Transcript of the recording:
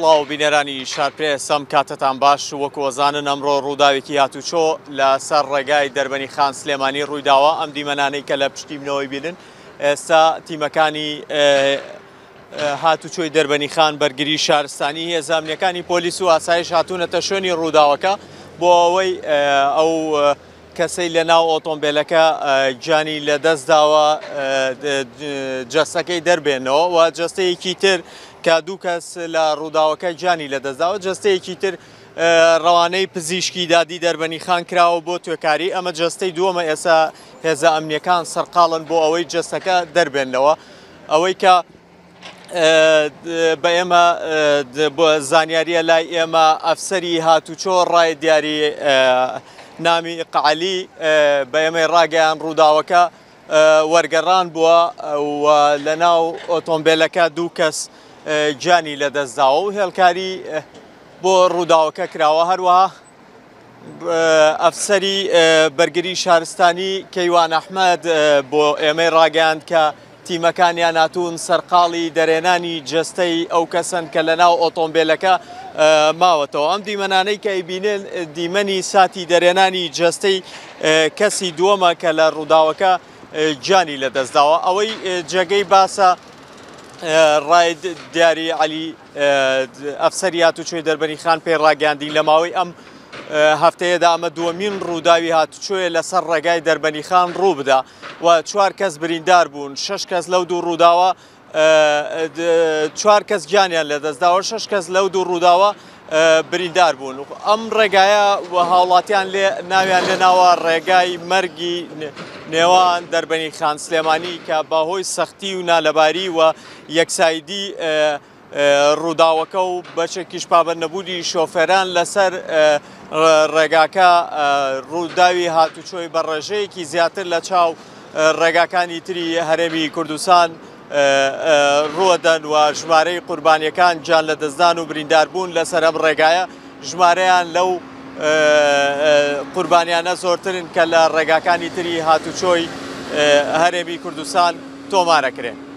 سڵاو بینەرانی شارپێ سەم کاتتان باش وەکو ئەزانن ئەمڕۆ ڕووداوێکی هاتوچۆ لە سەر ڕێگای دەربەنی خان سلێمانی ڕوویداوە ئەم دیمەنانەی کە لە پشتی منەوەی بینن ئێستا تیمەکانی هاتوچۆی دەربەنی خان بەرگری شارستانی هێزانامنیەکانی پۆلیس و ئاسایش هاتوونەتە شوێنی ڕووداوەکە بۆ ئەوەی ئەو کەسەی لە ناو ئۆتۆمبیلەکە گیانی لەدەستداوە جەستەکەی دەربێنەوە و جەستەیەکی تر کە دوو کەس لە ڕووداوەکە گیانی لەدەستداوە جەستەیەکی تر ڕەوانەی پزیشکی دادی دەربەنی خان کراوە بۆ توێکاری ئەمە جەستەی دووەمە ئێستا هێزە ئەمنیەکان سەرقاڵن بۆ ئەوەی جەستەکە دەربێنەوە ئەوەی کە بە ئێمە زانیاریە لای ئێمە ئەفسەری هاتوچۆ ڕای دیاری نامی قعلی بە ئێمەی ڕاگەیان ڕووداوەکە وەرگەڕان بووە و لە ناو ئۆتۆمبیلەکە دوو کەس گیانی لەدەستداوە و هێڵکاری بۆ ڕووداوەکە کراوە هەروەها ئەفسەری بەرگری شارستانی کەیوان ئەحمەد بۆ ئێمەی ڕاگەیاند کە تیمەکانیان هاتوون سەرقاڵی دەرێنانی جەستەی ئەو کەسن کە لە ناو ئۆتۆمبیلەکە ماوەتەوە ئەم دیمەنانەی کە ئەیبینن دیمەنی ساتی دەرێنانی جەستەی کەسی دووەمە کە لە ڕووداوەکە گیانی لەدەستداوە ئەوەی جێگەی باسە ڕای دیاری عەلی ئەفسەری هاتوچۆی دەربەنی خان پێی ڕاگەاندین لە ماوەی ئەم هەفتەیەدا ئەمە دووەمین ڕووداوی هاتوچۆیە لەسەر ڕێگای دەربەنی خان ڕوو بدا و 4 کەس بریندار بوون 6 کەس لەو دوو ڕووداوە 4 کەس گیانیان لەدەستداوە 6 کەس لەو دوو ڕووداوە بریندار بوون ئەم ڕێگایە هاوڵاتیان ناویان لێ ناوە ڕێگای مەرگی نێوان دەربەنی خان سلێمانی کە بەهۆی سەختی و نالەباری و یەکسایدی ڕووداوەکە و بەچێکیش پابەند نەبوونی شۆفێران لەسەر ڕێگاکە ڕووداوی هاتوچۆی بە ڕێژەیەکی زیاتر لە چاو ڕێگاکانی تری هەرێمی کوردستان ڕوەدەن و ژمارەی قوربانیەکان گیان لەدەستدان و برینداربوون لەسەر ئەم ڕێگایە ژمارەیان لەو قوربانیانە زۆرترن کە لە ڕێگاکانی تری هاتوچۆی هەرێمی کوردستان تۆمارەکرێن.